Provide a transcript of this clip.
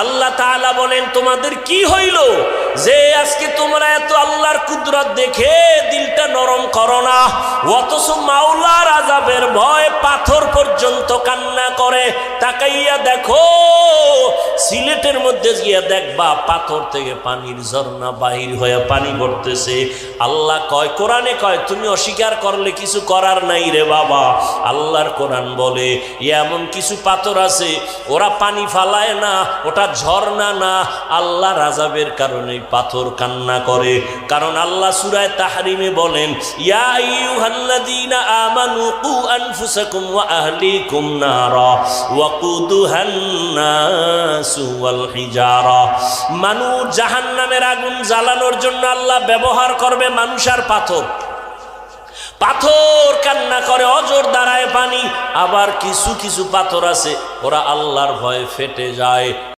আল্লাহ তাআলা বলেন, তোমাদের কি হইল যে আজকে তোমরা এত আল্লাহর কুদরত দেখে দিলটা নরম করো না, অথচ মাওলার আযাবের ভয় পাথর পর্যন্ত কান্না করে। তাকাইয়া দেখো, সিলেটের মধ্যে গিয়া দেখবা পাথর থেকে পানির ঝর্ণা বাহির হয়ে পানি পড়তেছে। আল্লাহ কয়, কোরআনে কয়, তুমি অস্বীকার করলে কিছু করার নাই রে বাবা। আল্লাহর কোরআন বলে, এমন কিছু পাথর আছে ওরা পানি ফালায় না, ওটা ঝর্ণা না, আল্লাহর আযাবের কারণে পাথর কান্না করে। কারণ আল্লাহ সূরা তাহরিমে বলেন, ইয়া আইয়ুহাল্লাযীনা আমানু কু আনফুসাকুম ওয়া আহলিকুম নারা ওয়াকুদুহান নাসু ওয়াল হিজারা। মানুষ জাহান্নামের আগুন জ্বালানোর জন্য আল্লাহ ব্যবহার করবে মানুষ আর পাথর। পাথর কান্না করে, অজর দাঁড়ায় পানি। আবার কিছু কিছু পাথর আছে ওরা আল্লাহর ভয়ে ফেটে যায়।